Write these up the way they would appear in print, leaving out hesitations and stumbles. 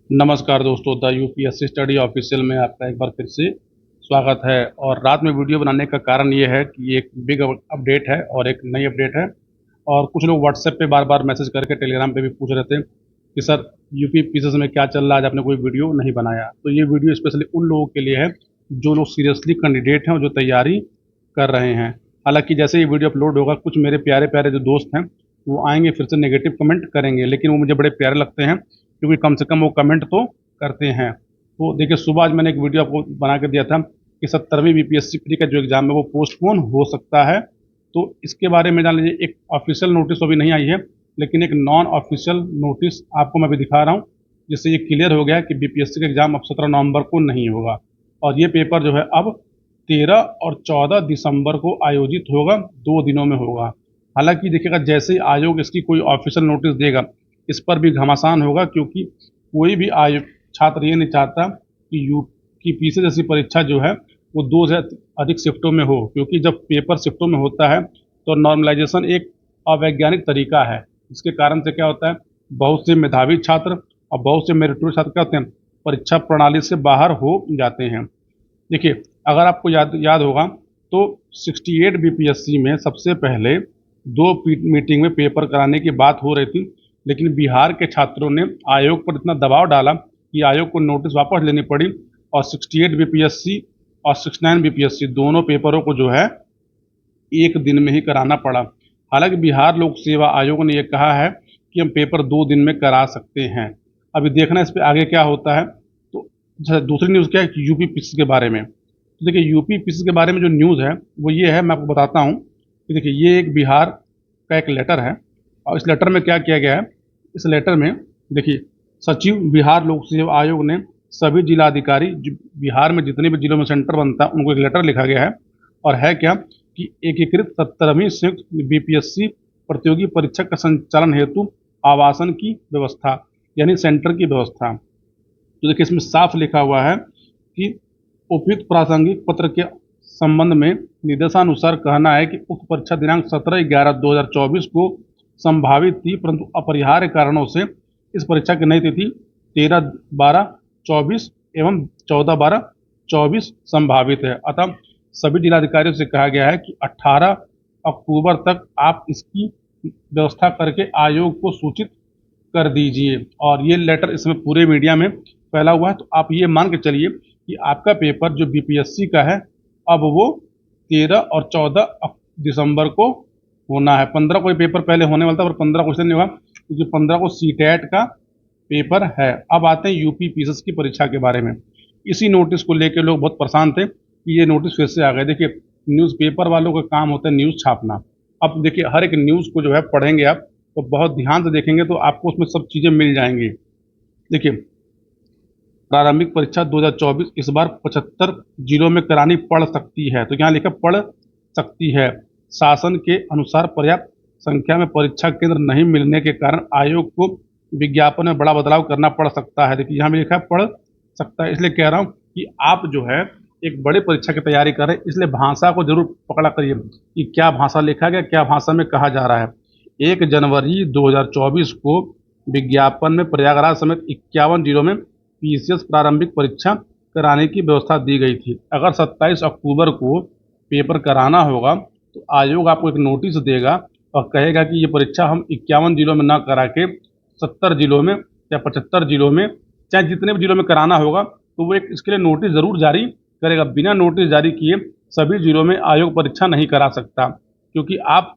नमस्कार दोस्तों, the UPSC study official में आपका एक बार फिर से स्वागत है। और रात में वीडियो बनाने का कारण ये है कि एक बिग अपडेट है और एक नई अपडेट है। और कुछ लोग व्हाट्सएप पे बार बार मैसेज करके, टेलीग्राम पे भी पूछ रहे थे कि सर यूपी पीसीएस में क्या चल रहा है, आज आपने कोई वीडियो नहीं बनाया। तो ये वीडियो स्पेशली उन लोगों के लिए है जो लोग सीरियसली कैंडिडेट हैं और जो तैयारी कर रहे हैं। हालांकि जैसे ये वीडियो अपलोड होगा, कुछ मेरे प्यारे प्यारे जो दोस्त हैं वो आएंगे, फिर से नेगेटिव कमेंट करेंगे, लेकिन वो मुझे बड़े प्यारे लगते हैं क्योंकि कम से कम वो कमेंट तो करते हैं। तो देखिए, सुबह आज मैंने एक वीडियो आपको बना के दिया था कि 70वीं बीपीएससी प्री का जो एग्ज़ाम है वो पोस्टपोन हो सकता है। तो इसके बारे में जान लीजिए, एक ऑफिशियल नोटिस तो अभी नहीं आई है, लेकिन एक नॉन ऑफिशियल नोटिस आपको मैं अभी दिखा रहा हूँ, जिससे ये क्लियर हो गया कि बीपीएससी का एग्ज़ाम अब 17 नवंबर को नहीं होगा। और ये पेपर जो है अब 13 और 14 दिसंबर को आयोजित होगा, 2 दिनों में होगा। हालांकि देखिएगा, जैसे ही आयोग इसकी कोई ऑफिशियल नोटिस देगा, इस पर भी घमासान होगा, क्योंकि कोई भी आयोग छात्र ये नहीं चाहता कि यू की पीसी जैसी परीक्षा जो है वो 2 से अधिक शिफ्टों में हो, क्योंकि जब पेपर शिफ्टों में होता है तो नॉर्मलाइजेशन एक अवैज्ञानिक तरीका है, जिसके कारण से क्या होता है, बहुत से मेधावी छात्र और बहुत से मेरिटोरियस छात्र क्या होते हैं, परीक्षा प्रणाली से बाहर हो जाते हैं। देखिए, अगर आपको याद याद होगा तो 68 बीपीएससी में सबसे पहले 2 मीटिंग में पेपर कराने की बात हो रही थी, लेकिन बिहार के छात्रों ने आयोग पर इतना दबाव डाला कि आयोग को नोटिस वापस लेनी पड़ी और 68 बीपीएससी और 69 बीपीएससी दोनों पेपरों को जो है एक दिन में ही कराना पड़ा। हालांकि बिहार लोक सेवा आयोग ने यह कहा है कि हम पेपर 2 दिन में करा सकते हैं। अभी देखना इस पर आगे क्या होता है। तो अच्छा, दूसरी न्यूज़ क्या है कि यूपी पीसी के बारे में। तो देखिए, यूपी पीसी के बारे में जो न्यूज़ है वो ये है, मैं आपको बताता हूँ कि देखिए, ये एक बिहार का एक लेटर है और इस लेटर में क्या किया गया है। इस लेटर में देखिए, सचिव बिहार लोक सेवा आयोग ने सभी जिलाधिकारी, जो बिहार में जितने भी जिलों में सेंटर बनता है, उनको एक लेटर लिखा गया है। और है क्या कि एकीकृत 17वीं संयुक्त बीपीएससी प्रतियोगी परीक्षा का संचालन हेतु आवासन की व्यवस्था, यानी सेंटर की व्यवस्था। तो देखिए, इसमें साफ लिखा हुआ है कि उपयुक्त प्रासंगिक पत्र के संबंध में निर्देशानुसार कहना है कि उक्त परीक्षा दिनांक 17/11/2024 को संभावित थी, परंतु अपरिहार्य कारणों से इस परीक्षा की नई तिथि 13/12/24 एवं 14/12/24 संभावित है। अतः सभी जिलाधिकारियों से कहा गया है कि 18 अक्टूबर तक आप इसकी व्यवस्था करके आयोग को सूचित कर दीजिए। और ये लेटर इसमें पूरे मीडिया में फैला हुआ है, तो आप ये मान के चलिए कि आपका पेपर जो बीपीएससी का है अब वो 13 और 14 दिसंबर को होना है। 15 को ये पेपर पहले होने वाला था, पर 15 को इसलिए नहीं हुआ क्योंकि 15 को सीटेट का पेपर है। अब आते हैं यूपी पीसीएस की परीक्षा के बारे में। इसी नोटिस को लेकर लोग बहुत परेशान थे कि ये नोटिस फिर से आ गए। देखिए, न्यूज़पेपर वालों का काम होता है न्यूज़ छापना। अब देखिए, हर एक न्यूज़ को जो है पढ़ेंगे आप तो बहुत ध्यान से देखेंगे तो आपको उसमें सब चीज़ें मिल जाएंगी। देखिए, प्रारंभिक परीक्षा 2024 इस बार 75 जिलों में करानी पड़ सकती है। तो यहाँ लिखा पड़ सकती है। शासन के अनुसार पर्याप्त संख्या में परीक्षा केंद्र नहीं मिलने के कारण आयोग को विज्ञापन में बड़ा बदलाव करना पड़ सकता है। देखिए, यहाँ भी लिखा है पड़ सकता है, इसलिए कह रहा हूँ कि आप जो है एक बड़े परीक्षा की तैयारी करें, इसलिए भाषा को जरूर पकड़ा करिए कि क्या भाषा लिखा गया, क्या भाषा में कहा जा रहा है। 1 जनवरी 2024 को विज्ञापन में प्रयागराज समेत 51 जिलों में पीसीएस प्रारंभिक परीक्षा कराने की व्यवस्था दी गई थी। अगर 27 अक्टूबर को पेपर कराना होगा तो आयोग आपको एक नोटिस देगा और कहेगा कि ये परीक्षा हम 51 जिलों में ना करा के 70 जिलों में या 75 जिलों में, चाहे जितने भी जिलों में कराना होगा, तो वो एक इसके लिए नोटिस ज़रूर जारी करेगा। बिना नोटिस जारी किए सभी जिलों में आयोग परीक्षा नहीं करा सकता, क्योंकि आप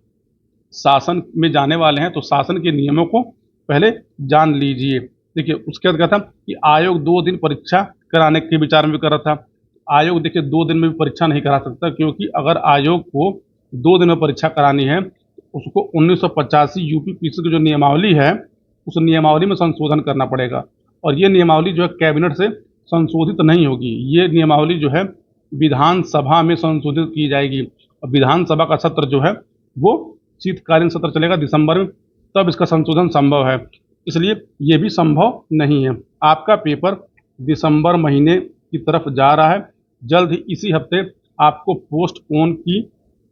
शासन में जाने वाले हैं तो शासन के नियमों को पहले जान लीजिए। देखिए, उसके बाद क्या था कि आयोग 2 दिन परीक्षा कराने के विचार में भी कर रहा था। आयोग देखिए 2 दिन में भी परीक्षा नहीं करा सकता, क्योंकि अगर आयोग को 2 दिन में परीक्षा करानी है तो उसको 1985 यूपी पीसी की जो नियमावली है उस नियमावली में संशोधन करना पड़ेगा। और ये नियमावली जो है कैबिनेट से संशोधित नहीं होगी, ये नियमावली जो है विधानसभा में संशोधित की जाएगी। और विधानसभा का सत्र जो है वो शीतकालीन सत्र चलेगा दिसंबर में, तब इसका संशोधन संभव है। इसलिए ये भी संभव नहीं है। आपका पेपर दिसंबर महीने की तरफ जा रहा है। जल्द ही इसी हफ्ते आपको पोस्टपोन की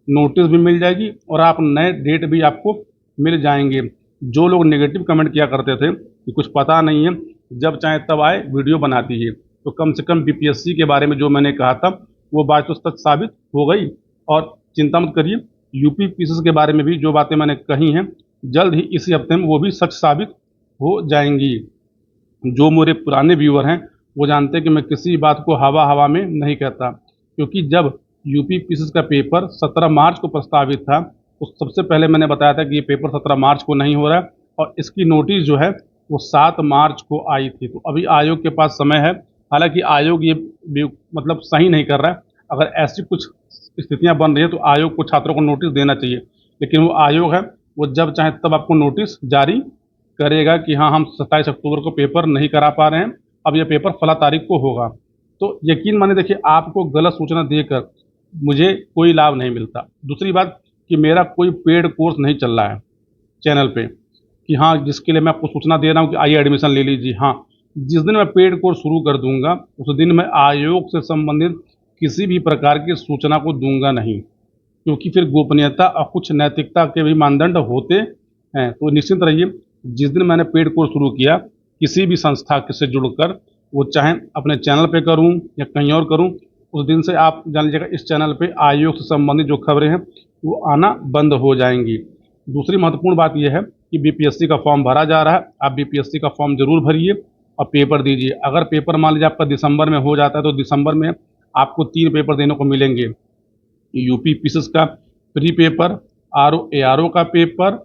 नोटिस भी मिल जाएगी और आप नए डेट भी आपको मिल जाएंगे। जो लोग नेगेटिव कमेंट किया करते थे कि कुछ पता नहीं है, जब चाहे तब आए वीडियो बना दीजिए। तो कम से कम बीपीएससी के बारे में जो मैंने कहा था वो बात तो सच साबित हो गई। और चिंता मत करिए, यूपी पीसीएस के बारे में भी जो बातें मैंने कही हैं जल्द ही इसी हफ्ते में वो भी सच साबित हो जाएंगी। जो मेरे पुराने व्यूअर हैं वो जानते हैं कि मैं किसी बात को हवा हवा में नहीं कहता, क्योंकि जब यूपी पीसीएस का पेपर 17 मार्च को प्रस्तावित था तो सबसे पहले मैंने बताया था कि ये पेपर 17 मार्च को नहीं हो रहा है, और इसकी नोटिस जो है वो 7 मार्च को आई थी। तो अभी आयोग के पास समय है। हालांकि आयोग ये मतलब सही नहीं कर रहा है। अगर ऐसी कुछ स्थितियां बन रही है तो आयोग को छात्रों को नोटिस देना चाहिए, लेकिन वो आयोग है, वो जब चाहे तब आपको नोटिस जारी करेगा कि हाँ, हम 27 अक्टूबर को पेपर नहीं करा पा रहे हैं, अब यह पेपर फला तारीख को होगा। तो यकीन माने, देखिए, आपको गलत सूचना देकर मुझे कोई लाभ नहीं मिलता। दूसरी बात कि मेरा कोई पेड कोर्स नहीं चल रहा है चैनल पे कि हाँ, जिसके लिए मैं आपको सूचना दे रहा हूँ कि आइए एडमिशन ले लीजिए। हाँ, जिस दिन मैं पेड कोर्स शुरू कर दूंगा उस दिन मैं आयोग से संबंधित किसी भी प्रकार की सूचना को दूंगा नहीं, क्योंकि फिर गोपनीयता और कुछ नैतिकता के भी मानदंड होते हैं। तो निश्चिंत रहिए, जिस दिन मैंने पेड कोर्स शुरू किया किसी भी संस्था से जुड़कर, वो चाहे अपने चैनल पे करूं या कहीं और करूं, उस दिन से आप जान लीजिएगा इस चैनल पे आयोग से संबंधित जो खबरें हैं वो आना बंद हो जाएंगी। दूसरी महत्वपूर्ण बात यह है कि बीपीएससी का फॉर्म भरा जा रहा है। आप बीपीएससी का फॉर्म जरूर भरिए और पेपर दीजिए। अगर पेपर मान लीजिए आपका दिसंबर में हो जाता है तो दिसंबर में आपको 3 पेपर देने को मिलेंगे। यूपी पीसीएस का प्री पेपर, आरओ एआरओ का पेपर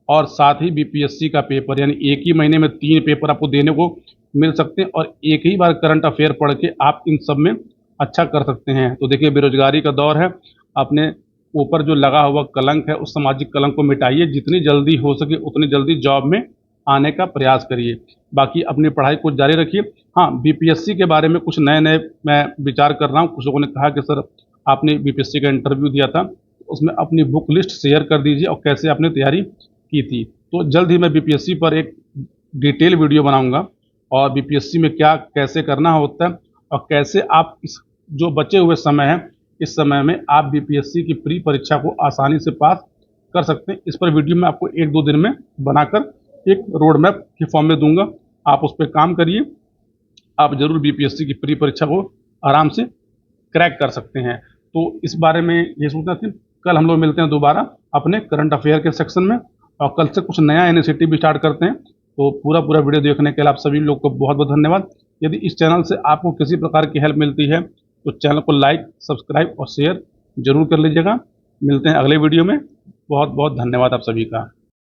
और साथ ही बीपीएससी का पेपर, यानी एक ही महीने में 3 पेपर आपको देने को मिल सकते हैं और एक ही बार करंट अफेयर पढ़ के आप इन सब में अच्छा कर सकते हैं। तो देखिए, बेरोजगारी का दौर है, अपने ऊपर जो लगा हुआ कलंक है उस सामाजिक कलंक को मिटाइए, जितनी जल्दी हो सके उतनी जल्दी जॉब में आने का प्रयास करिए। बाकी अपनी पढ़ाई को जारी रखिए। हाँ, बीपीएससी के बारे में कुछ नए नए मैं विचार कर रहा हूँ। कुछ लोगों ने कहा कि सर आपने बीपीएससी का इंटरव्यू दिया था, उसमें अपनी बुक लिस्ट शेयर कर दीजिए और कैसे आपने तैयारी की थी। तो जल्द ही मैं बीपीएससी पर एक डिटेल वीडियो बनाऊंगा और बीपीएससी में क्या कैसे करना होता है और कैसे आप इस जो बचे हुए समय है इस समय में आप बीपीएससी की प्री परीक्षा को आसानी से पास कर सकते हैं। इस पर वीडियो मैं आपको 1-2 दिन में बनाकर एक रोड मैप के फॉर्म में दूंगा, आप उस पर काम करिए। आप जरूर बीपीएससी की प्री परीक्षा को आराम से क्रैक कर सकते हैं। तो इस बारे में ये सोचना थी। कल हम लोग मिलते हैं दोबारा अपने करंट अफेयर के सेक्शन में, और कल से कुछ नया इनिशिएटिव भी स्टार्ट करते हैं। तो पूरा वीडियो देखने के लिए आप सभी लोग को बहुत बहुत धन्यवाद। यदि इस चैनल से आपको किसी प्रकार की हेल्प मिलती है तो चैनल को लाइक, सब्सक्राइब और शेयर जरूर कर लीजिएगा। मिलते हैं अगले वीडियो में। बहुत बहुत धन्यवाद आप सभी का।